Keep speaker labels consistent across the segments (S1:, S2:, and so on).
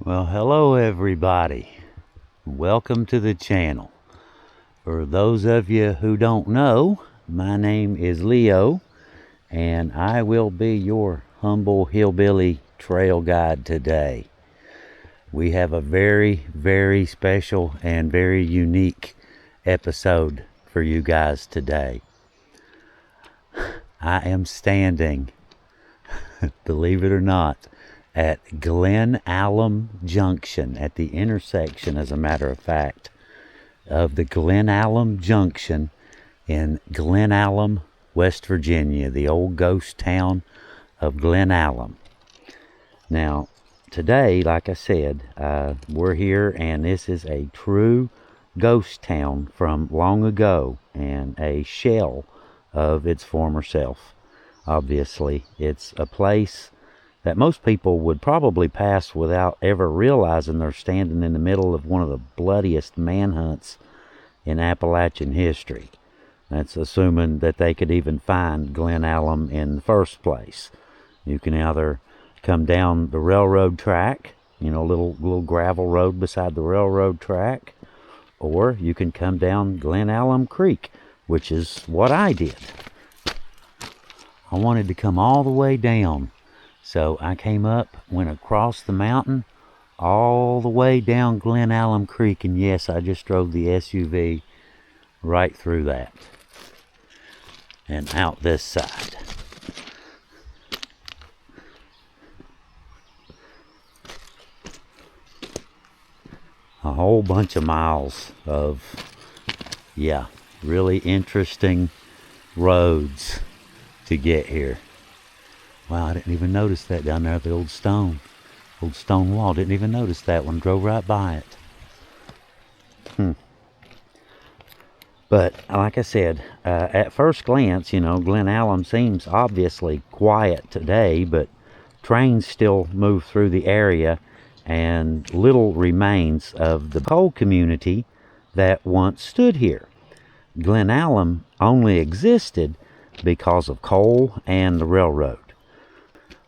S1: Well, hello everybody. Welcome to the channel. For those of you who don't know, my name is Leo, and I will be your humble hillbilly trail guide today. We have a very, very special and very unique episode for you guys today. I am standing, believe it or not, at Glen Alum Junction, at the intersection, as a matter of fact, of the Glen Alum Junction in Glen Alum, West Virginia, the old ghost town of Glen Alum. Now, today, like I said, we're here, and this is a true ghost town from long ago, and a shell of its former self. Obviously, it's a place that most people would probably pass without ever realizing they're standing in the middle of one of the bloodiest manhunts in Appalachian history. That's assuming that they could even find Glen Alum in the first place. You can either come down the railroad track, you know, little gravel road beside the railroad track, or you can come down Glen Alum Creek, which is what I did. I wanted to come all the way down, so I came up, went across the mountain, all the way down Glen Alum Creek, and yes, I just drove the SUV right through that and out this side. A whole bunch of miles of, yeah, really interesting roads to get here. Wow, I didn't even notice that down there at the old stone wall. Didn't even notice that one. Drove right by it. But like I said, at first glance, you know, Glen Alum seems obviously quiet today, but trains still move through the area, and little remains of the coal community that once stood here. Glen Alum only existed because of coal and the railroad.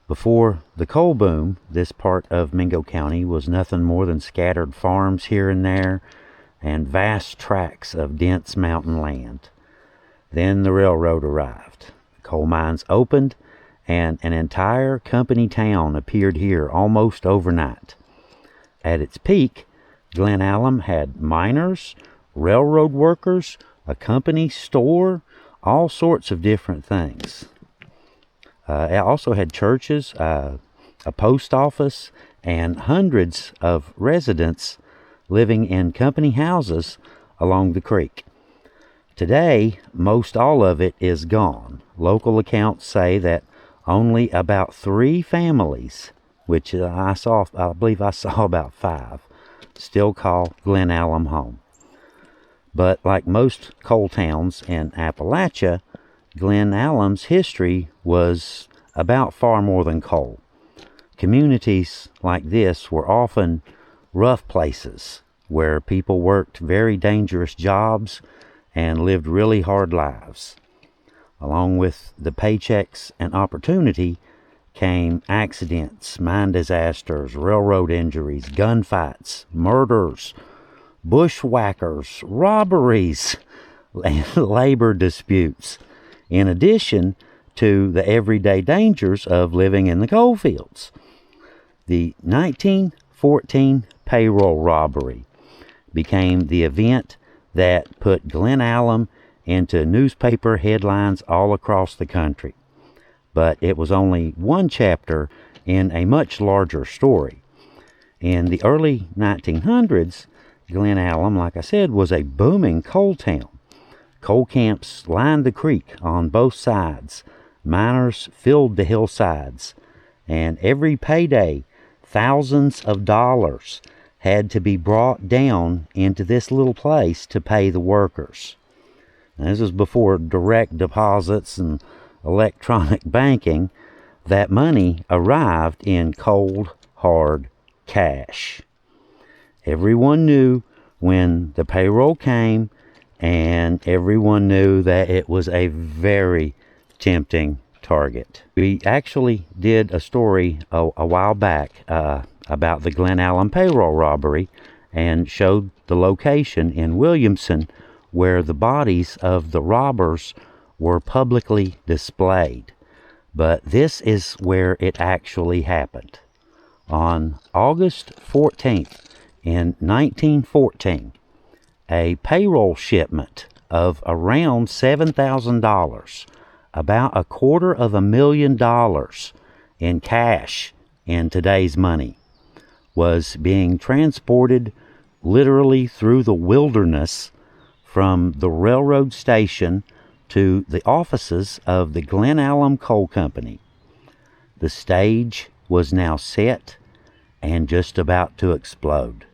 S1: Before the coal boom, this part of Mingo County was nothing more than scattered farms here and there and vast tracts of dense mountain land. Then the railroad arrived. The coal mines opened, and an entire company town appeared here almost overnight. At its peak, Glen Alum had miners, railroad workers, a company store, all sorts of different things. It also had churches, a post office, and hundreds of residents living in company houses along the creek. Today, most all of it is gone. Local accounts say that only about 3 families, which I believe I saw about 5, still call Glen Alum home. But like most coal towns in Appalachia, Glen Alum's history was about far more than coal. Communities like this were often rough places where people worked very dangerous jobs and lived really hard lives. Along with the paychecks and opportunity came accidents, mine disasters, railroad injuries, gunfights, murders, bushwhackers, robberies, and labor disputes, in addition to the everyday dangers of living in the coal fields. The 1914 payroll robbery became the event that put Glen Alum into newspaper headlines all across the country. But it was only one chapter in a much larger story. In the early 1900s, Glen Alum, like I said, was a booming coal town. Coal camps lined the creek on both sides. Miners filled the hillsides. And every payday, thousands of dollars had to be brought down into this little place to pay the workers. Now, this was before direct deposits and electronic banking. That money arrived in cold, hard cash. Everyone knew when the payroll came, and everyone knew that it was a very tempting target. We actually did a story a while back about the Glen Alum payroll robbery and showed the location in Williamson where the bodies of the robbers were publicly displayed. But this is where it actually happened. On August 14th in 1914, a payroll shipment of around $7,000, about $250,000 in cash in today's money, was being transported literally through the wilderness from the railroad station to the offices of the Glen Alum Coal Company. The stage was now set and just about to explode.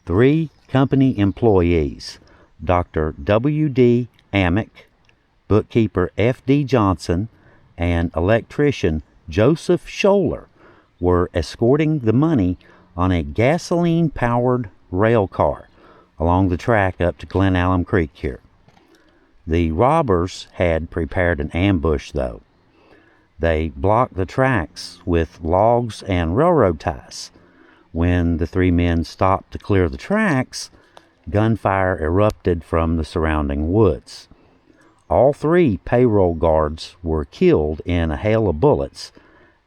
S1: 3 company employees, Dr. W.D. Amick, bookkeeper F.D. Johnson, and electrician Joseph Scholler, were escorting the money on a gasoline-powered rail car along the track up to Glen Alum Creek here. The robbers had prepared an ambush, though. They blocked the tracks with logs and railroad ties. When the 3 men stopped to clear the tracks, gunfire erupted from the surrounding woods. All 3 payroll guards were killed in a hail of bullets,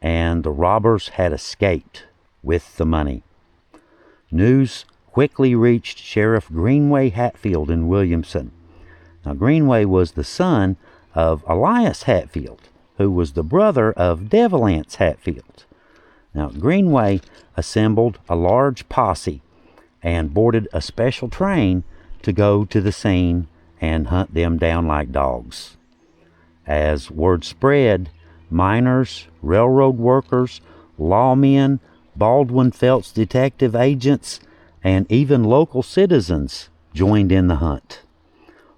S1: and the robbers had escaped with the money. News quickly reached Sheriff Greenway Hatfield in Williamson. Now, Greenway was the son of Elias Hatfield, who was the brother of Devilance Hatfield. Now, Greenway assembled a large posse and boarded a special train to go to the scene and hunt them down like dogs. As word spread, miners, railroad workers, lawmen, Baldwin Felts detective agents, and even local citizens joined in the hunt.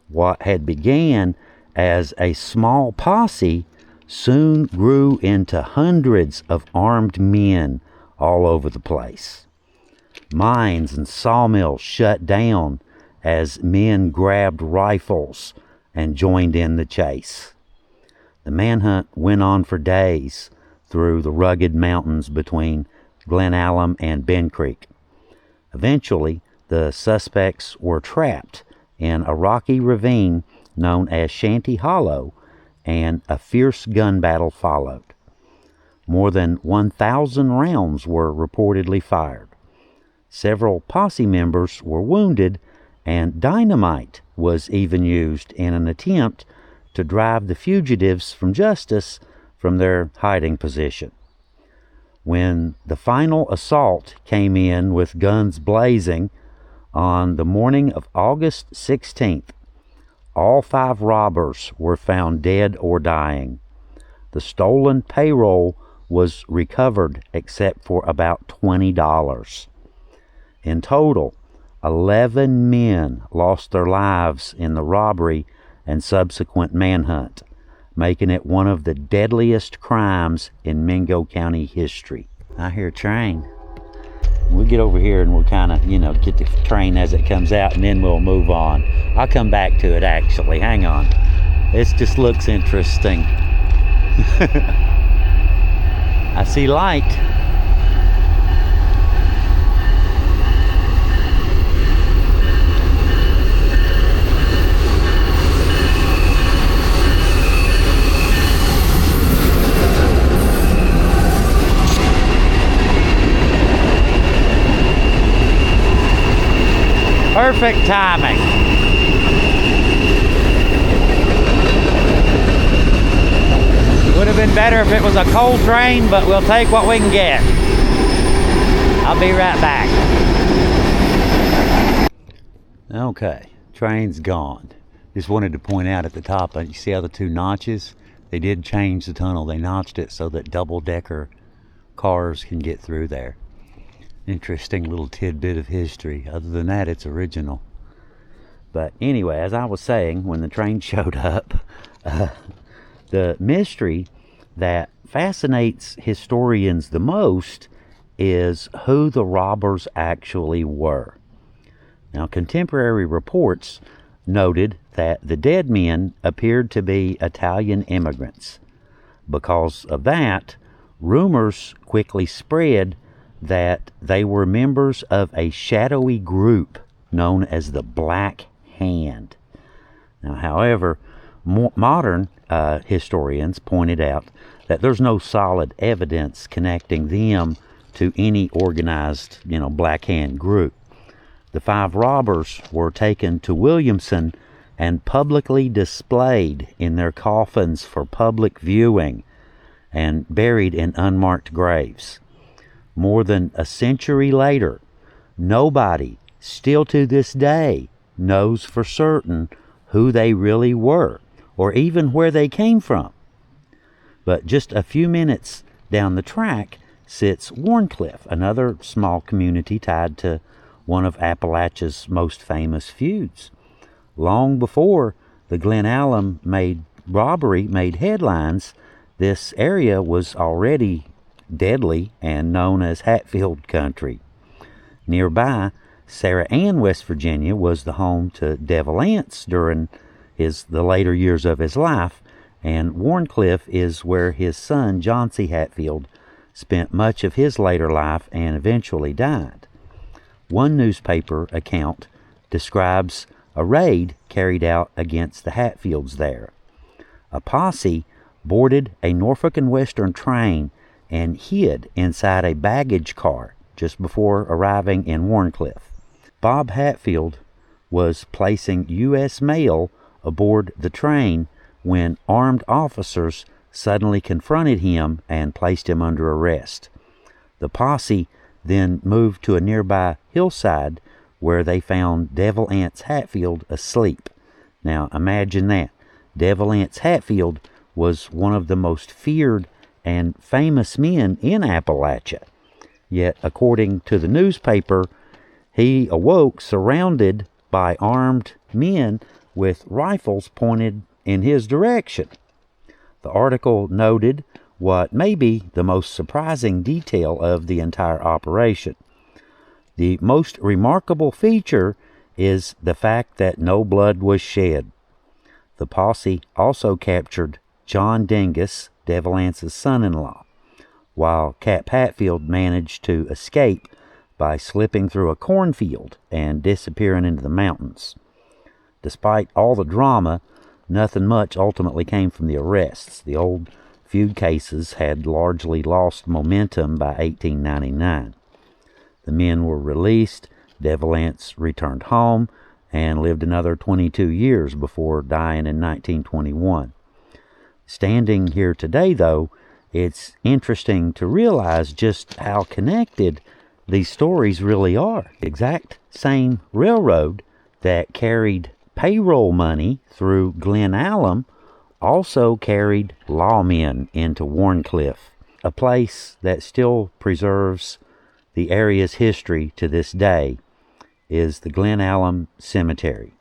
S1: What had began as a small posse soon grew into hundreds of armed men all over the place. Mines and sawmills shut down as men grabbed rifles and joined in the chase. The manhunt went on for days through the rugged mountains between Glen Alum and Ben Creek. Eventually, the suspects were trapped in a rocky ravine known as Shanty Hollow, and a fierce gun battle followed. More than 1,000 rounds were reportedly fired. Several posse members were wounded, and dynamite was even used in an attempt to drive the fugitives from justice from their hiding position. When the final assault came in with guns blazing on the morning of August 16th, all 5 robbers were found dead or dying. The stolen payroll was recovered except for about $20. In total, 11 men lost their lives in the robbery and subsequent manhunt, making it one of the deadliest crimes in Mingo County history. I hear a train. We'll get over here and we'll kind of, get the train as it comes out, and then we'll move on. I'll come back to it, actually. Hang on. It just looks interesting. I see light. Perfect timing. Would have been better if it was a cold train, but we'll take what we can get. I'll be right back. Okay, train's gone. Just wanted to point out at the top, you see how the 2 notches? They did change the tunnel. They notched it so that double-decker cars can get through there. Interesting little tidbit of history. Other than that, it's original. But anyway, as I was saying, when the train showed up, the mystery that fascinates historians the most is who the robbers actually were. Now, contemporary reports noted that the dead men appeared to be Italian immigrants. Because of that, rumors quickly spread that they were members of a shadowy group known as the Black Hand. Now, however, modern historians pointed out that there's no solid evidence connecting them to any organized, Black Hand group. The 5 robbers were taken to Williamson and publicly displayed in their coffins for public viewing and buried in unmarked graves. More than a century later, nobody, still to this day, knows for certain who they really were, or even where they came from. But just a few minutes down the track sits Warncliffe, another small community tied to one of Appalachia's most famous feuds. Long before the Glen Alum robbery made headlines, this area was already deadly and known as Hatfield country. Nearby, Sarah Ann, West Virginia, was the home to Devil Anse during the later years of his life, and Warncliffe is where his son, John C. Hatfield, spent much of his later life and eventually died. One newspaper account describes a raid carried out against the Hatfields there. A posse boarded a Norfolk and Western train and hid inside a baggage car just before arriving in Warncliffe. Bob Hatfield was placing U.S. mail aboard the train when armed officers suddenly confronted him and placed him under arrest. The posse then moved to a nearby hillside where they found Devil Anse Hatfield asleep. Now imagine that. Devil Anse Hatfield was one of the most feared and famous men in Appalachia. Yet, according to the newspaper, he awoke surrounded by armed men with rifles pointed in his direction. The article noted what may be the most surprising detail of the entire operation. The most remarkable feature is the fact that no blood was shed. The posse also captured John Dingus, Devil Anse's son-in-law, while Cap Hatfield managed to escape by slipping through a cornfield and disappearing into the mountains. Despite all the drama, nothing much ultimately came from the arrests. The old feud cases had largely lost momentum by 1899. The men were released, Devil Anse returned home, and lived another 22 years before dying in 1921. Standing here today, though, it's interesting to realize just how connected these stories really are. The exact same railroad that carried payroll money through Glen Alum also carried lawmen into Warncliffe, a place that still preserves the area's history to this day is the Glen Alum Cemetery.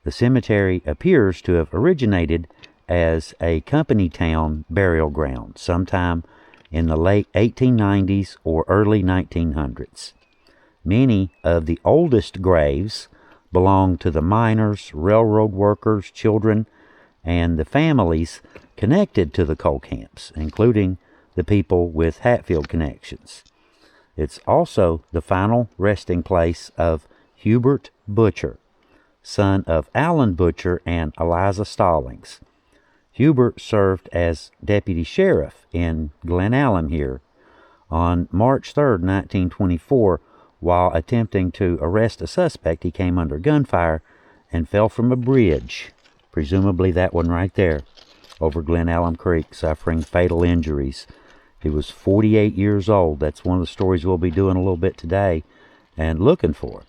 S1: The cemetery appears to have originated as a company town burial ground sometime in the late 1890s or early 1900s. Many of the oldest graves belong to the miners, railroad workers, children, and the families connected to the coal camps, including the people with Hatfield connections. It's also the final resting place of Hubert Butcher, son of Allen Butcher and Eliza Stallings. Hubert served as deputy sheriff in Glen Alum here. On March 3rd, 1924, while attempting to arrest a suspect, he came under gunfire and fell from a bridge, presumably that one right there, over Glen Alum Creek, suffering fatal injuries. He was 48 years old. That's one of the stories we'll be doing a little bit today and looking for.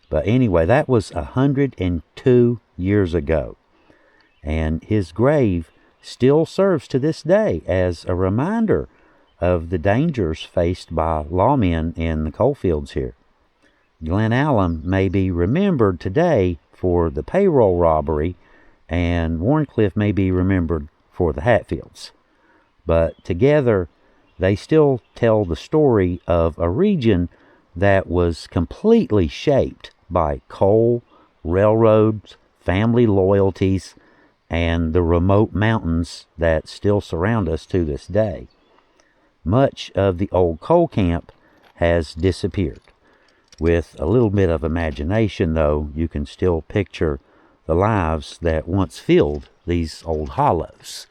S1: But anyway, that was 102 years ago. And his grave still serves to this day as a reminder of the dangers faced by lawmen in the coal fields here. Glen Alum may be remembered today for the payroll robbery, and Warncliffe may be remembered for the Hatfields. But together, they still tell the story of a region that was completely shaped by coal, railroads, family loyalties, and the remote mountains that still surround us to this day. Much of the old coal camp has disappeared. With a little bit of imagination, though, you can still picture the lives that once filled these old hollows.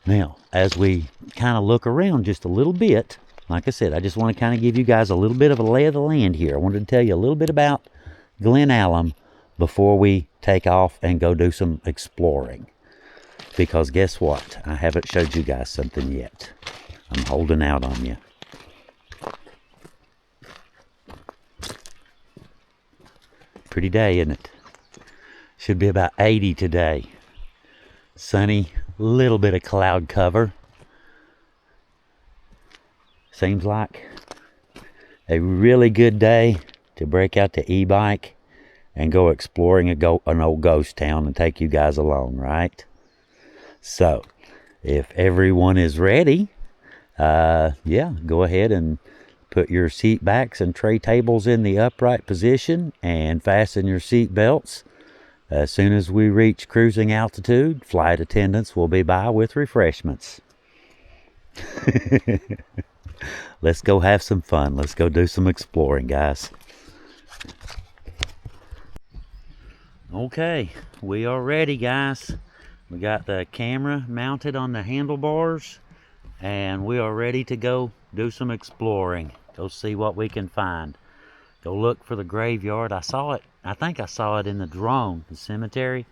S1: Now, as we kind of look around just a little bit, like I said, I just want to kind of give you guys a little bit of a lay of the land here. I wanted to tell you a little bit about Glen Alum before we take off and go do some exploring. Because guess what? I haven't showed you guys something yet. I'm holding out on you. Pretty day, isn't it? Should be about 80 today. Sunny, little bit of cloud cover. Seems like a really good day to break out the e-bike and go exploring an old ghost town and take you guys along, right? So, if everyone is ready, go ahead and put your seat backs and tray tables in the upright position and fasten your seat belts. As soon as we reach cruising altitude, flight attendants will be by with refreshments. Let's go have some fun. Let's go do some exploring, guys. Okay, we are ready, guys. We got the camera mounted on the handlebars, and we are ready to go do some exploring. Go see what we can find. Go look for the graveyard. I saw it. I think I saw it in the drone, the cemetery.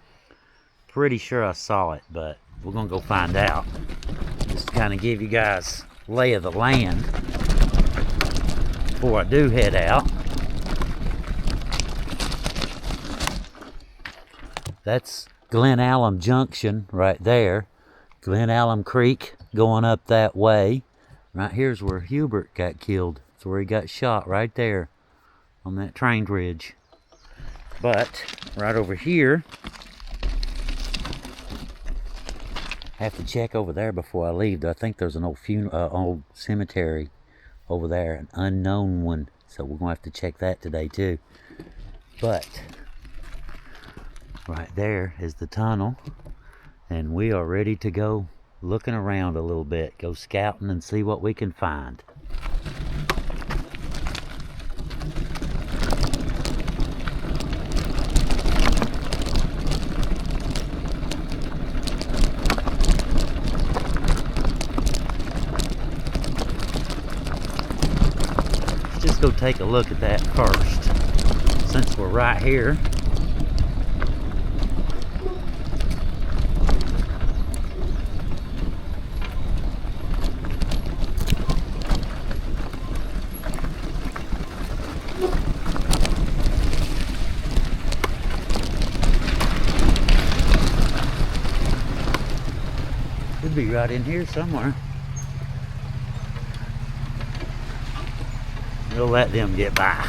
S1: Pretty sure I saw it, but we're going to go find out. Just to kind of give you guys lay of the land before I do head out. That's Glen Alum Junction right there. Glen Alum Creek going up that way. Right here's where Hubert got killed. That's where he got shot, right there on that train bridge. But right over here, I have to check over there before I leave. I think there's an old cemetery over there, an unknown one. So we're gonna have to check that today too. But right there is the tunnel, and we are ready to go looking around a little bit, go scouting and see what we can find. Let's just go take a look at that first, since we're right here. be right in here somewhere. We'll let them get by.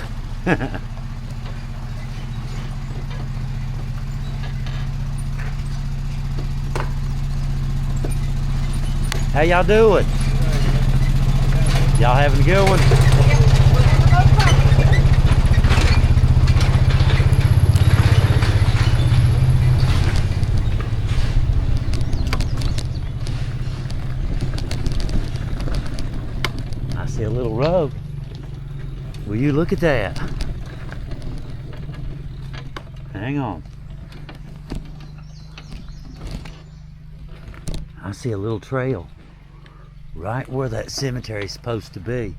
S1: How y'all doing? Y'all having a good one? I see a little road. Will you look at that? Hang on. I see a little trail right where that cemetery is supposed to be.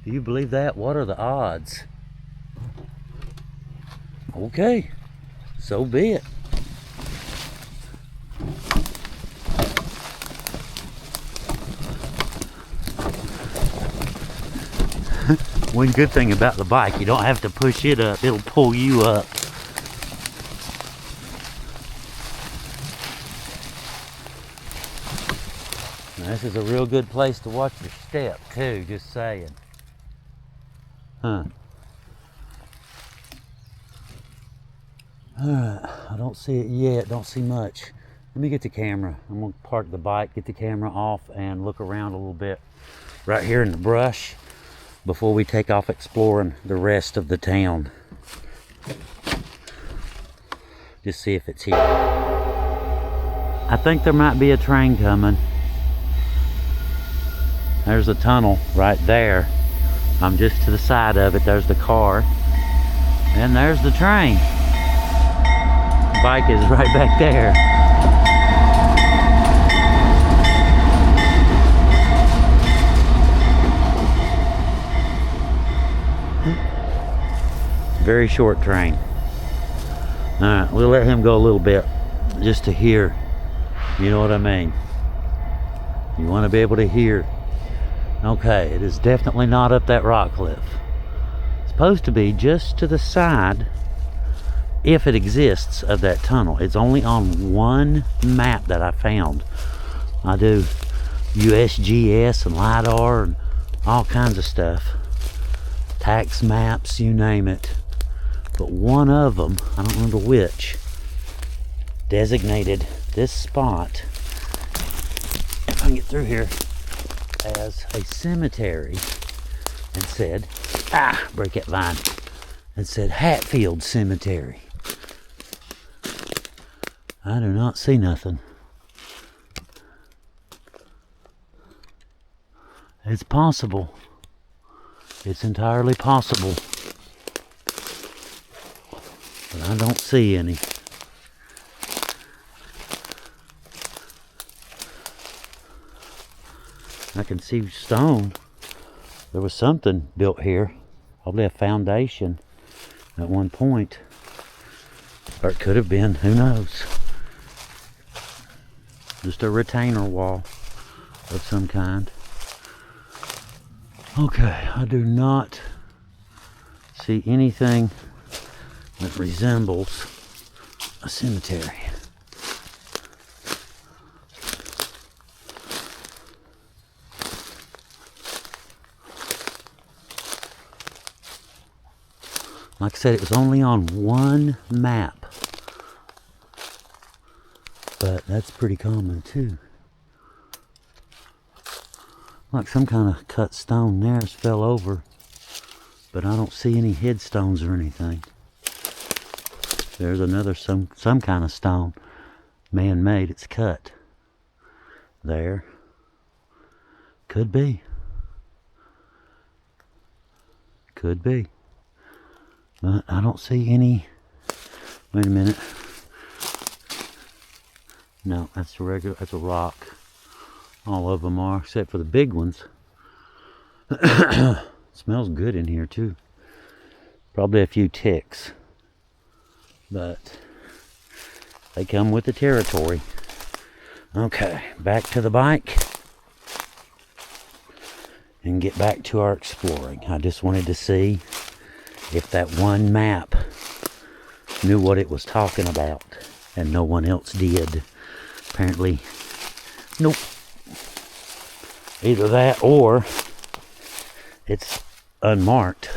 S1: Do you believe that? What are the odds? Okay, so be it. One good thing about the bike, you don't have to push it up, it'll pull you up. Now, this is a real good place to watch your step too, just saying. Huh. Alright, I don't see it yet, don't see much. Let me get the camera. I'm gonna park the bike, get the camera off, and look around a little bit right here in the brush before we take off exploring the rest of the town. Just see if it's here. I think there might be a train coming. There's a tunnel right there. I'm just to the side of it. There's the car. And there's the train. The bike is right back there. Very short train. Alright, we'll let him go a little bit just to hear. You know what I mean? You want to be able to hear. Okay, it is definitely not up that rock cliff. It's supposed to be just to the side, if it exists, of that tunnel. It's only on one map that I found. I do USGS and LiDAR and all kinds of stuff. Tax maps, you name it. But one of them, I don't remember which, designated this spot, if I can get through here, as a cemetery, and said, break that vine, and said Hatfield Cemetery. I do not see nothing. It's possible. It's entirely possible. But I don't see any. I can see stone. There was something built here. Probably a foundation at one point. Or it could have been, who knows. Just a retainer wall of some kind. Okay, I do not see anything that resembles a cemetery. Like I said, it was only on one map, but that's pretty common too. Like some kind of cut stone there fell over, but I don't see any headstones or anything. There's another some kind of stone, man-made. It's cut there. Could be. Could be. But I don't see any. Wait a minute. No, that's a regular. That's a rock. All of them are, except for the big ones. Smells good in here too. Probably a few ticks, but they come with the territory. Okay, back to the bike and get back to our exploring. I just wanted to see if that one map knew what it was talking about, and no one else did. Apparently Nope. Either that or it's unmarked.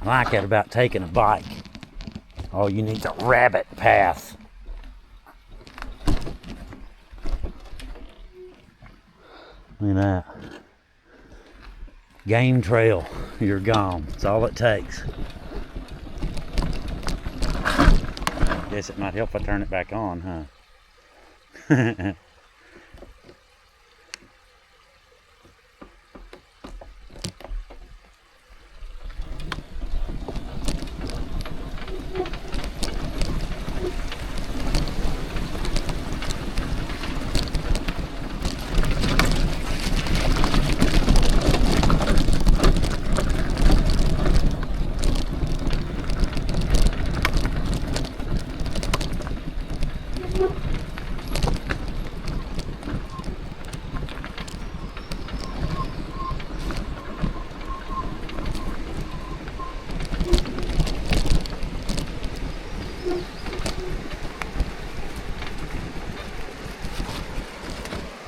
S1: I like that about taking a bike. Oh, you need the rabbit path. Look at that. Game trail. You're gone. That's all it takes. Guess it might help if I turn it back on, huh?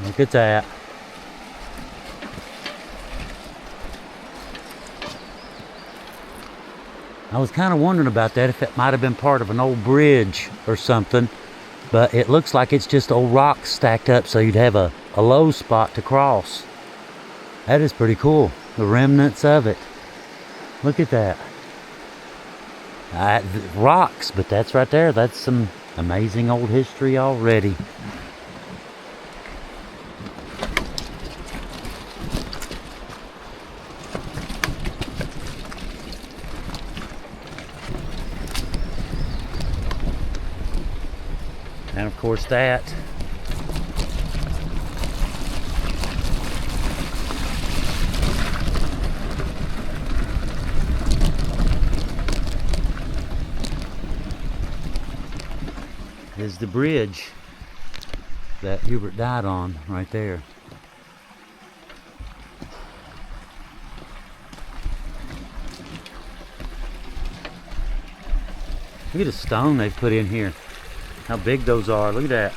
S1: Look at that. I was kind of wondering about that, if it might have been part of an old bridge or something, but it looks like it's just old rocks stacked up so you'd have a low spot to cross. That is pretty cool, the remnants of it. Look at that. Rocks, but that's right there. That's some amazing old history already. And of course that is the bridge that Hubert died on right there. Look at the stone they've put in here. How big those are. Look at that.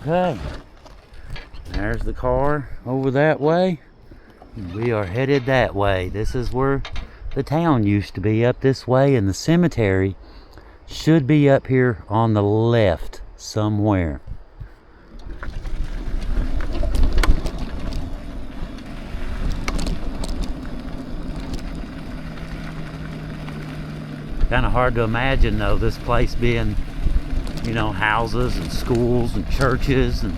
S1: Okay, there's the car over that way. We are headed that way. This is where the town used to be, up this way, and the cemetery should be up here on the left somewhere. Kind of hard to imagine though, this place being, you know, houses and schools and churches and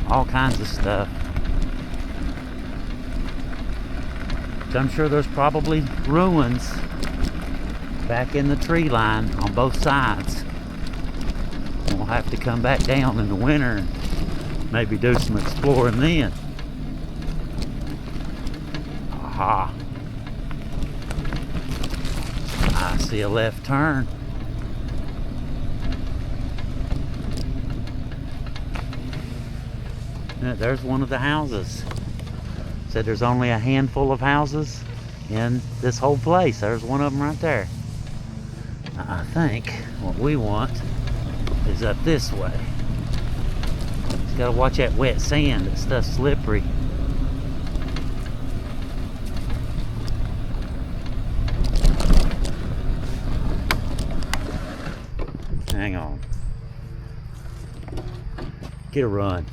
S1: all kinds of stuff. So I'm sure there's probably ruins back in the tree line on both sides. We'll have to come back down in the winter and maybe do some exploring then. Aha. I see a left turn. Yeah, there's one of the houses. Said there's only a handful of houses in this whole place. There's one of them right there. I think what we want is up this way. Just gotta watch that wet sand. That stuff's slippery. Hang on. Get a run.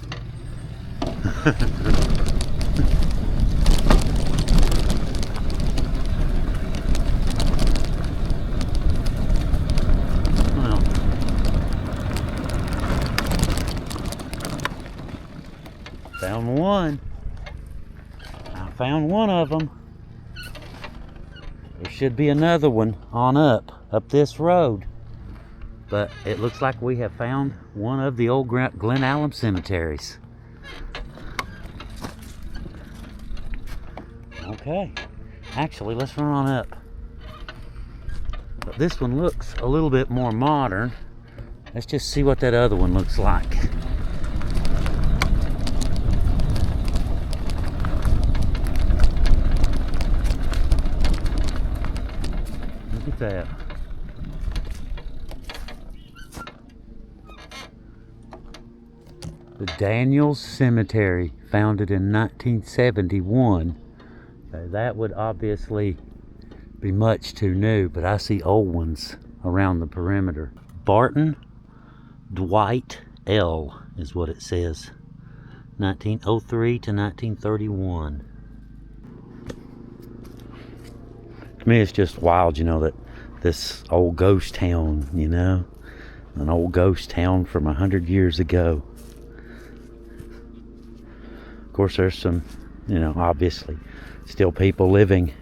S1: Well, found one. I found one of them. There should be another one on up this road. But it looks like we have found one of the old Glen Alum cemeteries. Okay, actually, let's run on up. But this one looks a little bit more modern. Let's just see what that other one looks like. Look at that. The Daniels Cemetery, founded in 1971. That would obviously be much too new, but I see old ones around the perimeter. Barton Dwight L. is what it says. 1903 to 1931. To me, it's just wild, you know, that this old ghost town, you know, an old ghost town from 100 years ago. Of course, there's some, you know, obviously still people living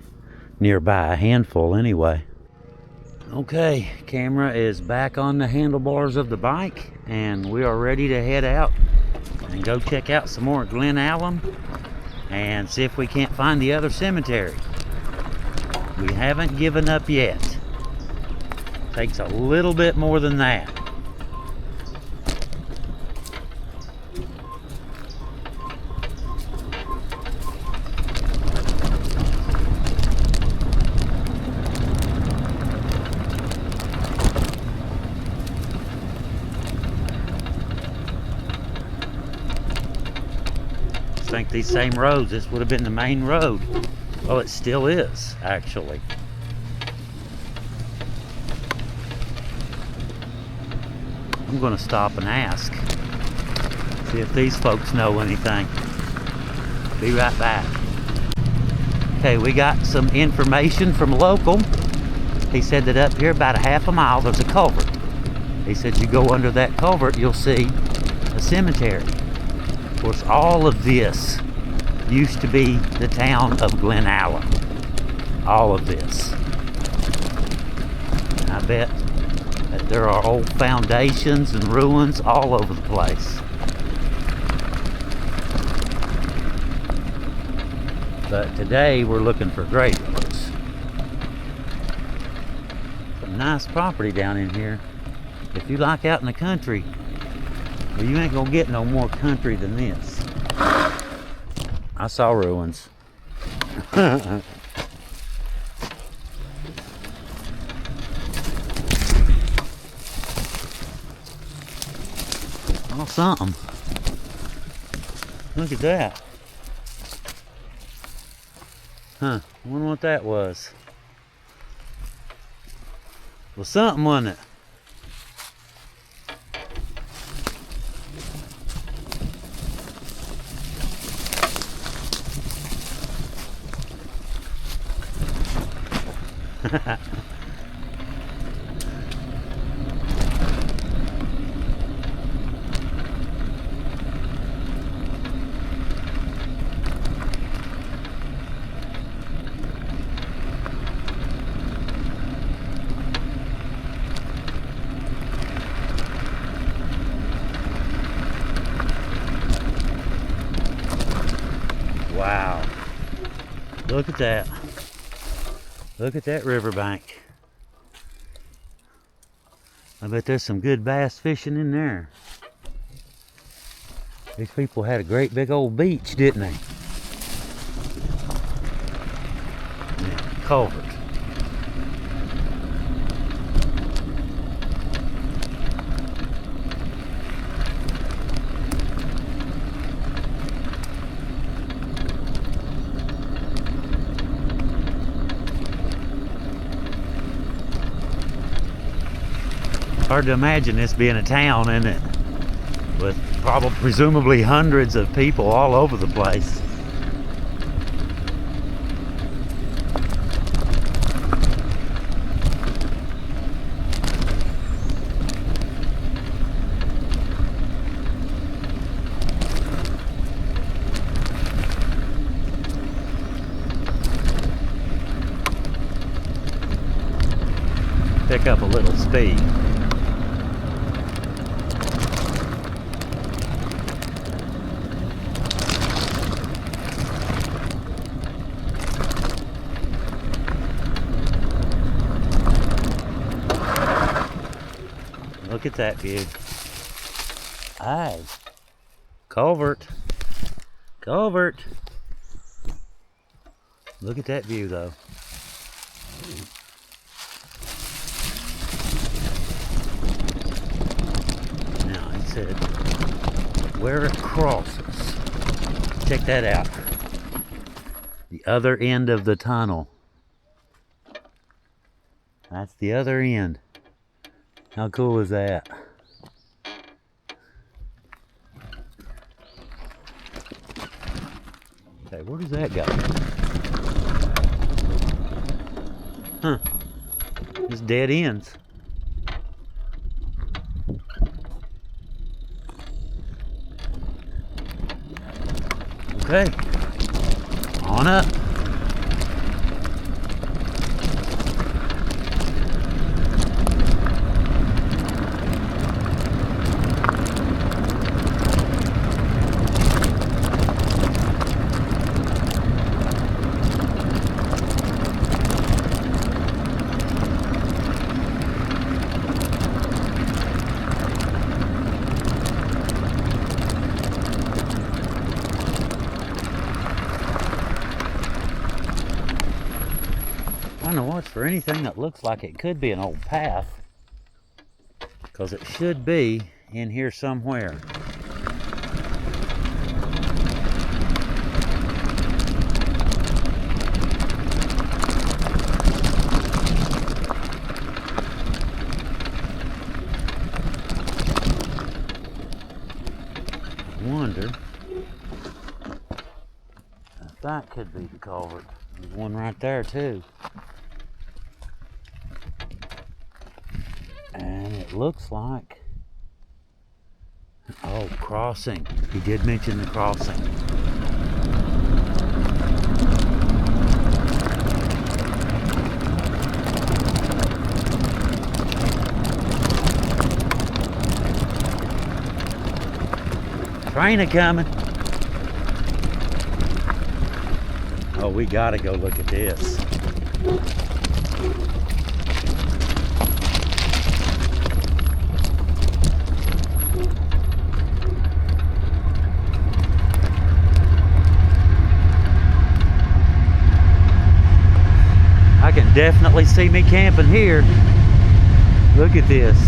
S1: nearby, a handful anyway. Okay, camera is back on the handlebars of the bike, and we are ready to head out and go check out some more Glen Alum and see if we can't find the other cemetery. We haven't given up yet. Takes a little bit more than that. I think these same roads, this would have been the main road. Well, it still is, actually. I'm going to stop and ask, see if these folks know anything. Be right back. Okay, we got some information from a local. He said that up here about a half a mile there's a culvert. He said you go under that culvert, you'll see a cemetery. Of course, all of this used to be the town of Glen Alum. All of this. And I bet that there are old foundations and ruins all over the place. But today we're looking for graveyards. Some nice property down in here. If you like out in the country, well, you ain't gonna get no more country than this. I saw ruins. Oh, something. Look at that. Huh, I wonder what that was. Well, something, wasn't it? Wow. Look at that. Look at that riverbank. I bet there's some good bass fishing in there. These people had a great big old beach, didn't they? Yeah, culvert. Hard to imagine this being a town, isn't it? With presumably hundreds of people all over the place. pick up a little speed. Look at that view. Hey, culvert. Culvert. Look at that view though. Now he said where it crosses. Check that out. The other end of the tunnel. That's the other end. How cool is that? Okay, where does that go? Huh. Just dead ends. Okay. On up. I don't know what's for anything that looks like it could be an old path, because it should be in here somewhere. I wonder if that could be the culvert. There's one right there too. And it looks like, oh, crossing. He did mention the crossing. Train a coming. Oh, we gotta go look at this. I can definitely see me camping here. Look at this.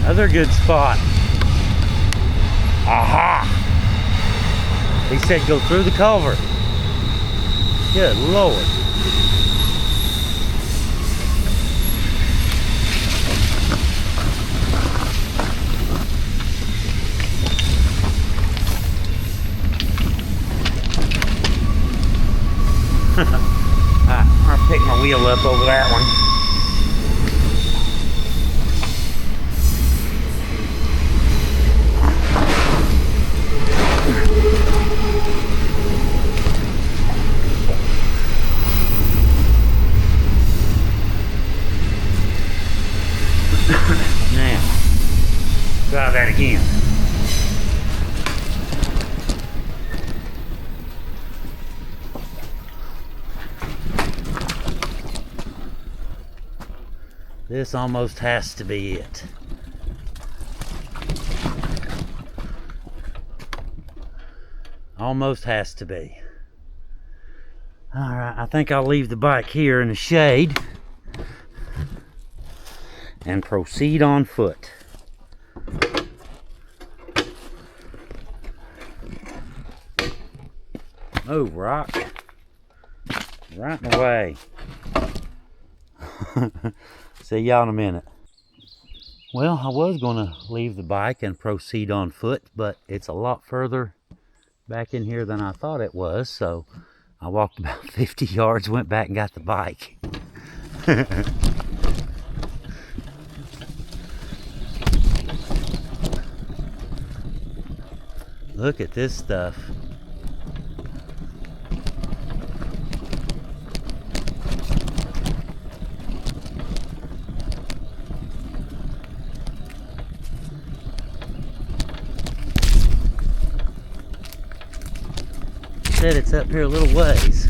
S1: Another good spot. Aha! He said go through the culvert. Good Lord. I'll pick my wheel up over that one. This almost has to be it. Almost has to be. Alright, I think I'll leave the bike here in the shade and proceed on foot. Move, Rock. Right in the way. See y'all in a minute. Well, I was going to leave the bike and proceed on foot, but it's a lot further back in here than I thought it was, so I walked about 50 yards, went back and got the bike. Look at this stuff. Said it's up here a little ways.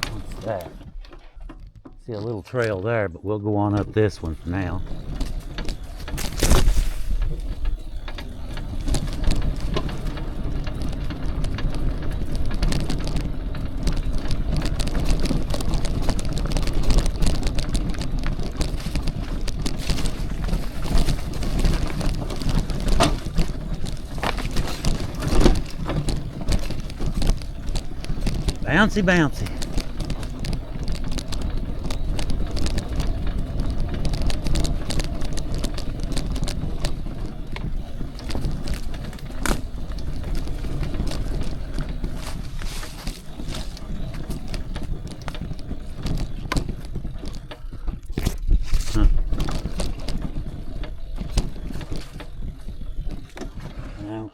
S1: What's that? See a little trail there, but we'll go on up this one for now. Bouncy, bouncy.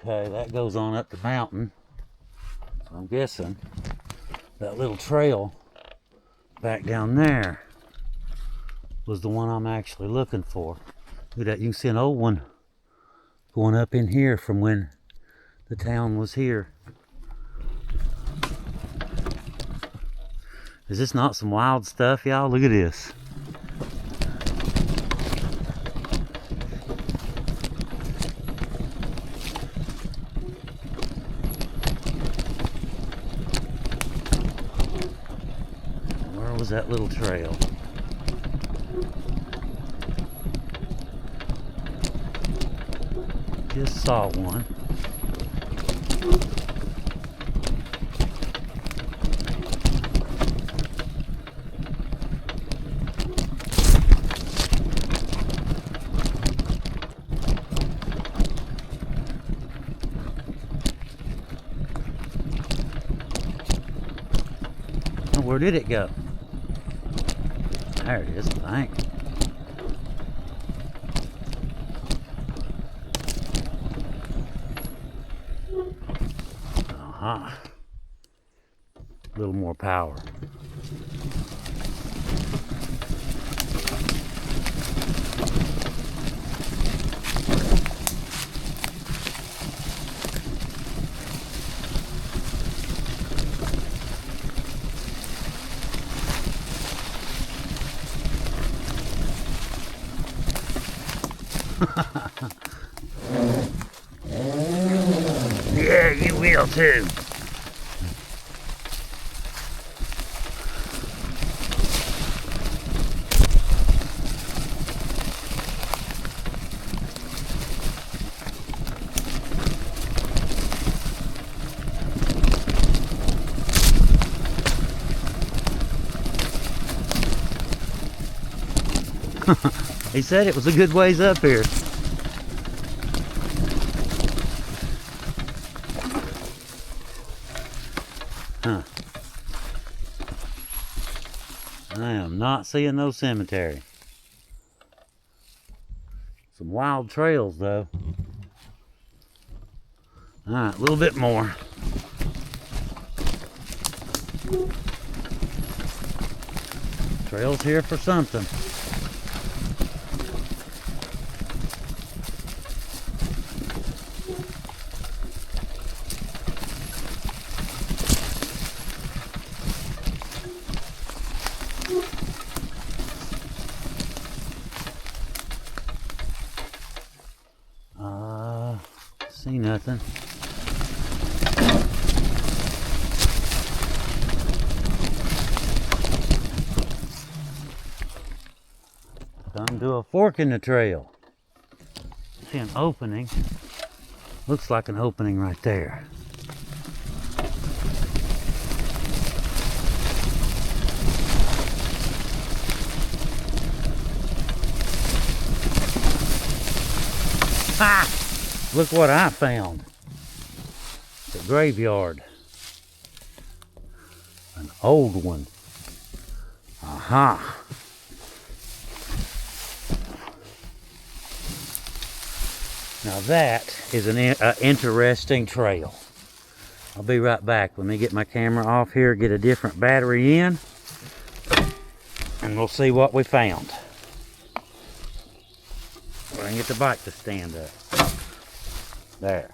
S1: Okay, that goes on up the mountain. So I'm guessing that little trail back down there was the one I'm actually looking for. Look at that, you can see an old one going up in here from when the town was here. Is this not some wild stuff, y'all? Look at this. That little trail. Just saw one. Oh, where did it go? There it is, I think. Uh-huh. A little more power. Yeah, you will too. He said it was a good ways up here. Huh. I am not seeing no cemetery. Some wild trails though. Alright, a little bit more. Trail's here for something. nothing. Come to a fork in the trail. See an opening. Looks like an opening right there. Ha! Look what I found. It's a graveyard. An old one. Aha! Now that is an interesting trail. I'll be right back. Let me get my camera off here, get a different battery in, and we'll see what we found. I can get the bike to stand up. There.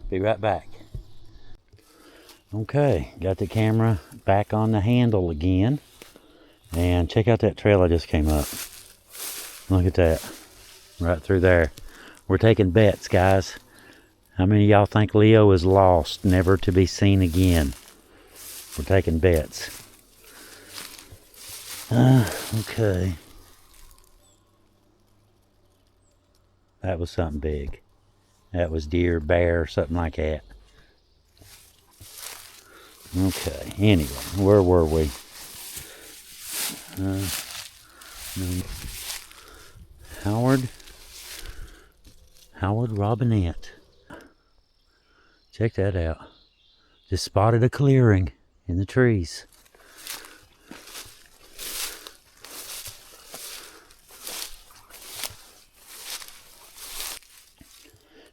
S1: Be right back. Okay, got the camera back on the handle again. And check out that trail I just came up. Look at that. Right through there. We're taking bets, guys. How many of y'all think Leo is lost, never to be seen again? We're taking bets. Okay. That was something big. That was deer, bear, something like that. Okay, anyway, where were we? Howard Robinette. Check that out. Just spotted a clearing in the trees.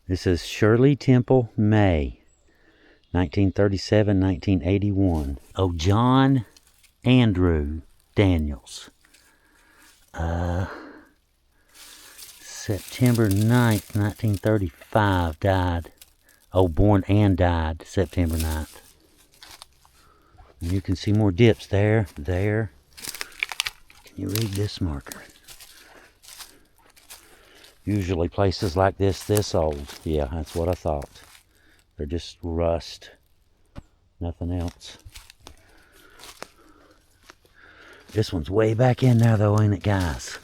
S1: This is Shirley Temple, May, 1937, 1981. Oh, John Andrew Daniels. September 9th, 1935, died. Oh, born and died September 9th. And you can see more dips there, there. Can you read this marker? Usually places like this old. Yeah, that's what I thought. They're just rust. Nothing else. This one's way back in there though, ain't it, guys?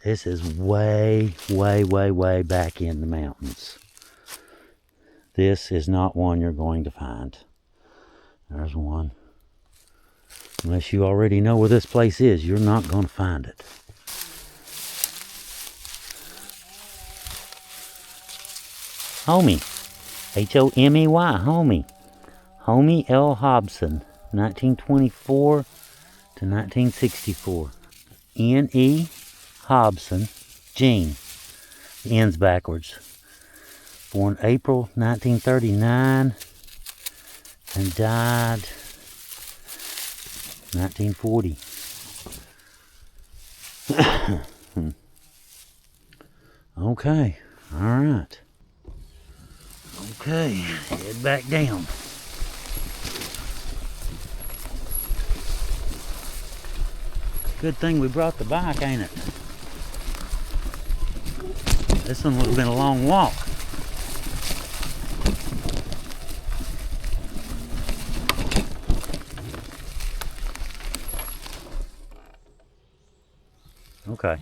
S1: This is way back in the mountains. This is not one you're going to find. There's one. Unless you already know where this place is, you're not going to find it. Homie. H-O-M-E-Y. Homie. Homie L. Hobson. 1924 to 1964. N.E. Hobson. Gene. The end's backwards. Born April 1939 and died 1940. Okay, all right. Okay, head back down. Good thing we brought the bike, ain't it? This one would have been a long walk. Okay.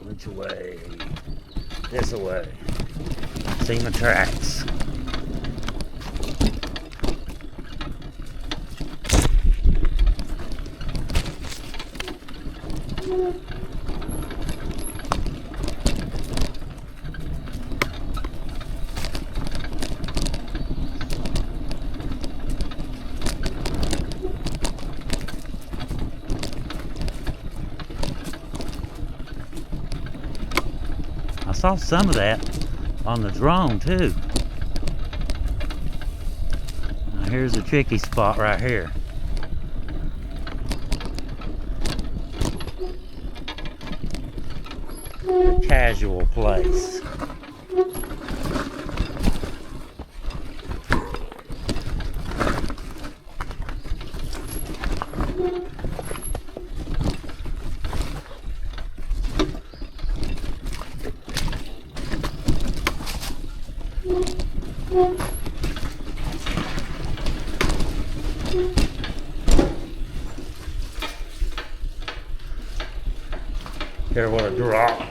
S1: Which way? This way. See my tracks. I saw some of that on the drone too. Now here's a tricky spot right here. a casual place. Here, what a drop.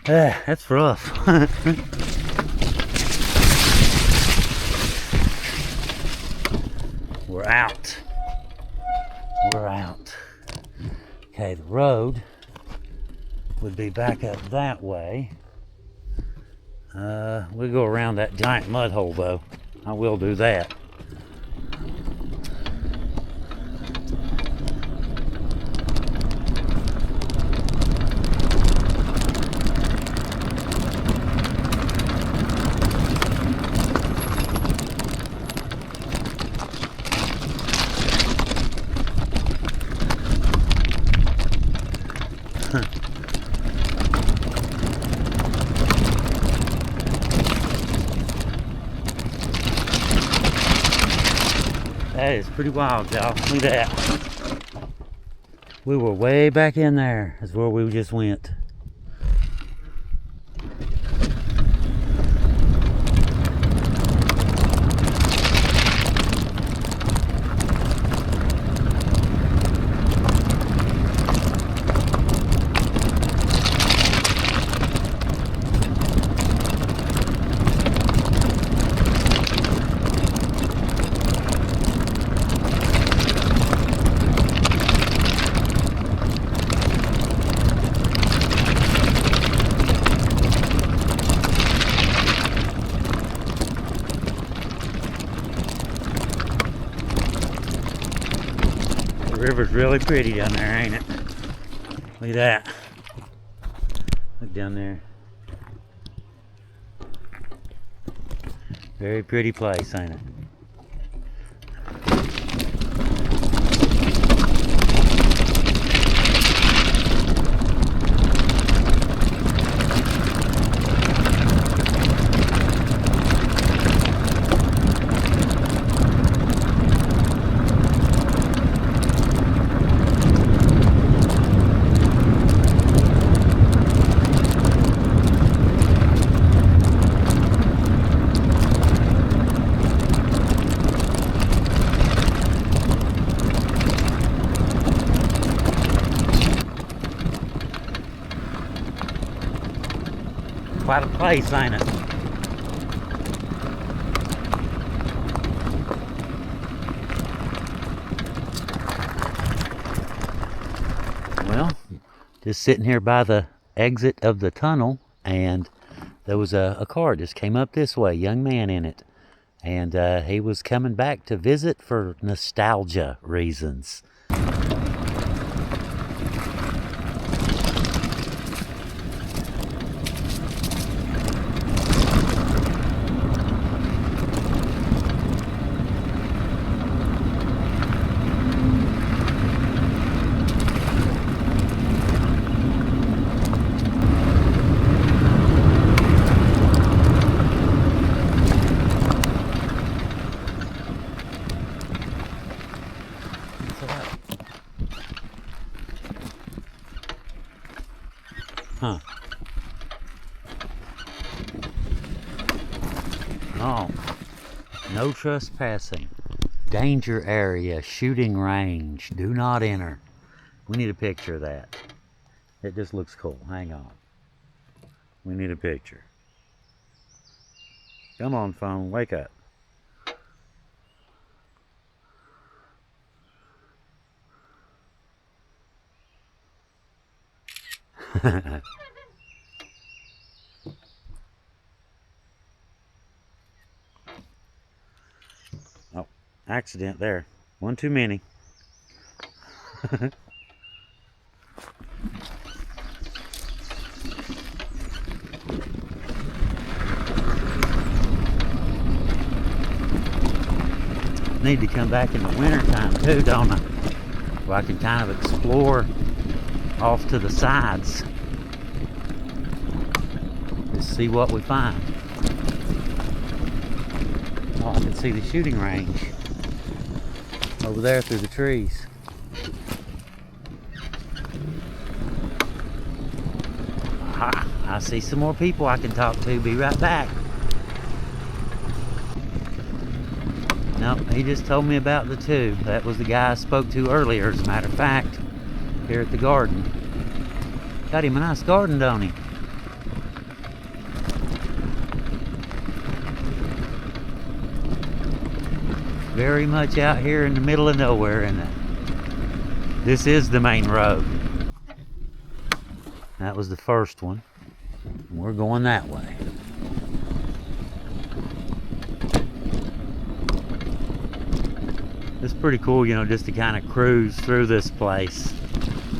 S1: That's rough. We're out. We're out. Okay, the road would be back up that way. We'll go around that giant mud hole though. I will do that. That is pretty wild, y'all. Look at that. We were way back in there. That's where we just went. The river's really pretty down there, ain't it? Look at that. Look down there. Very pretty place, ain't it? Quite a place, ain't it? Well, just sitting here by the exit of the tunnel, and there was a car just came up this way, young man in it, and he was coming back to visit for nostalgia reasons. Huh. Oh, no trespassing. Danger area, shooting range. Do not enter. We need a picture of that. It just looks cool. Hang on. We need a picture. Come on, phone. Wake up. Oh, accident there. One too many. need to come back in the winter time too, don't I? Where I can kind of explore off to the sides. Just see what we find. Oh, I can see the shooting range over there through the trees. Aha, I see some more people I can talk to. Be right back. Nope, he just told me about the two. That was the guy I spoke to earlier, as a matter of fact, here at the garden. Got him a nice garden, don't he? Very much out here in the middle of nowhere, isn't it? This is the main road. That was the first one. We're going that way. It's pretty cool, you know, just to kind of cruise through this place,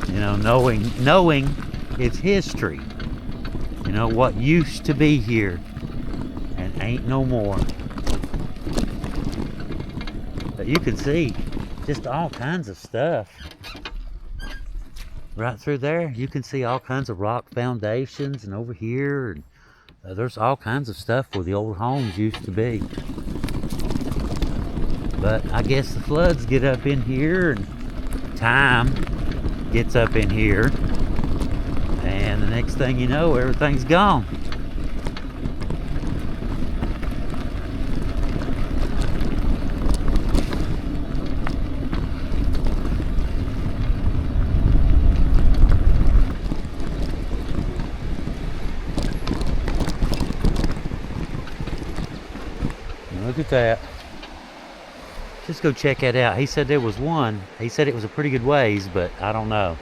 S1: you know, knowing its history, you know, what used to be here and ain't no more. But you can see just all kinds of stuff right through there. You can see all kinds of rock foundations, and over here, and there's all kinds of stuff where the old homes used to be. But I guess the floods get up in here, and time gets up in here, and the next thing you know, everything's gone. Look at that. Just go check that out. He said there was one. He said it was a pretty good ways, but I don't know.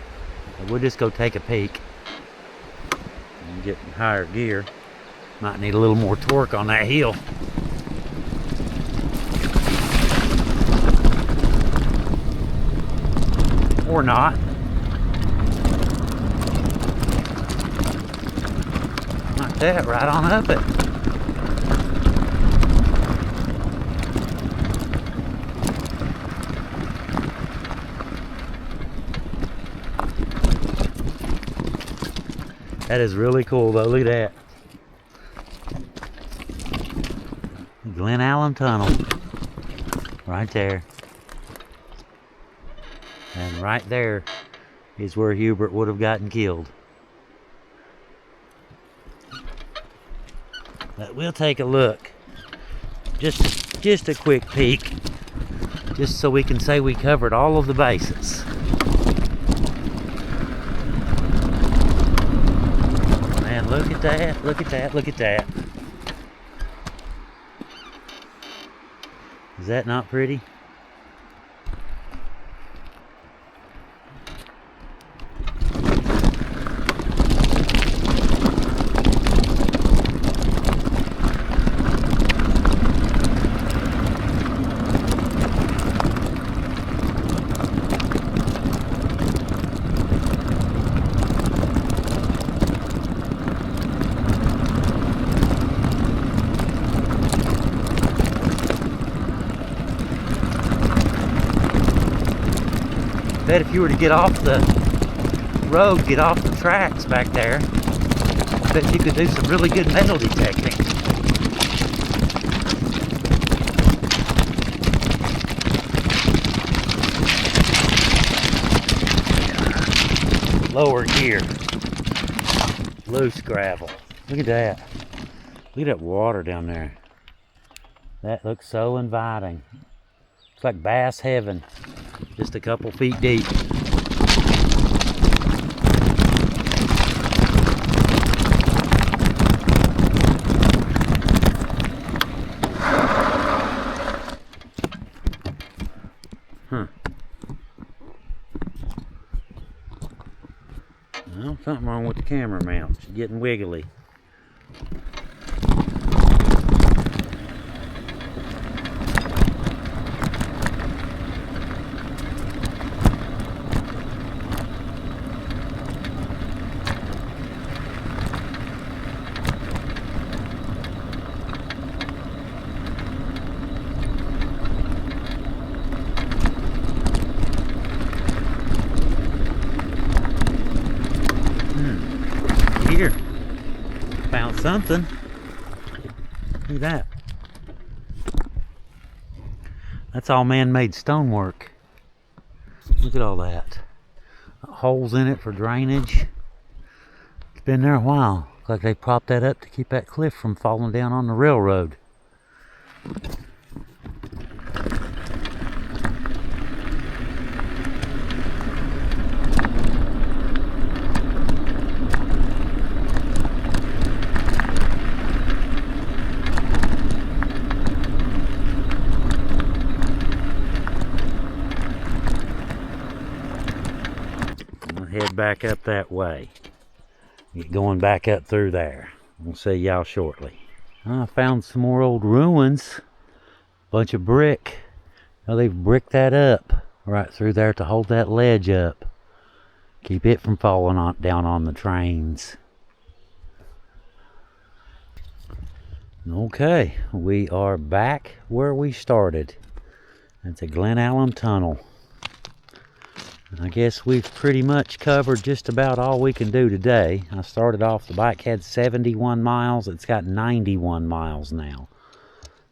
S1: We'll just go take a peek and get higher gear. Might need a little more torque on that hill. Or not. Like that, right on up it. That is really cool though, look at that. Glen Alum Tunnel. Right there. And right there is where Hubert would have gotten killed. But we'll take a look. Just a quick peek. Just so we can say we covered all of the bases. Look at that, look at that, look at that. Is that not pretty? Bet if you were to get off the road, get off the tracks back there, I bet you could do some really good metal detecting. Lower gear. Loose gravel. Look at that. Look at that water down there. That looks so inviting. It's like bass heaven. Just a couple feet deep. Well, something wrong with the camera mount. It's getting wiggly. Something. Look at that. That's all man-made stonework. Look at all that. Holes in it for drainage. It's been there a while. Looks like they propped that up to keep that cliff from falling down on the railroad. Head back up that way. Get going back up through there. We'll see y'all shortly. I found some more old ruins. Bunch of brick. Now they've bricked that up right through there to hold that ledge up. Keep it from falling down on the trains. Okay, we are back where we started. That's a Glen Alum tunnel. I guess we've pretty much covered just about all we can do today. I started off, the bike had 71 miles. It's got 91 miles now.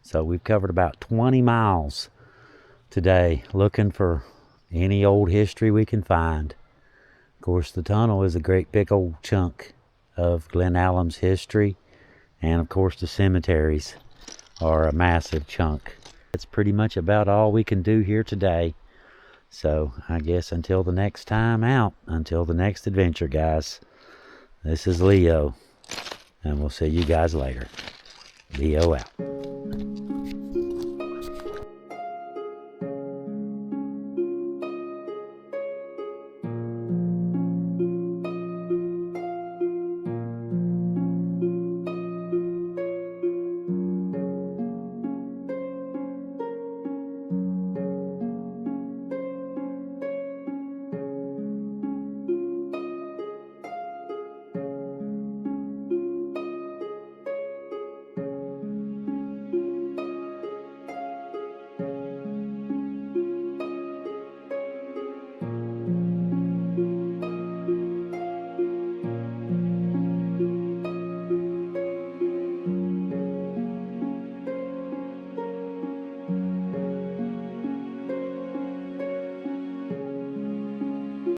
S1: So we've covered about 20 miles today, looking for any old history we can find. Of course, the tunnel is a great big old chunk of Glen Alum's history. And of course, the cemeteries are a massive chunk. That's pretty much about all we can do here today. So, I guess until the next time out, until the next adventure, guys, this is Leo, and we'll see you guys later. Leo out.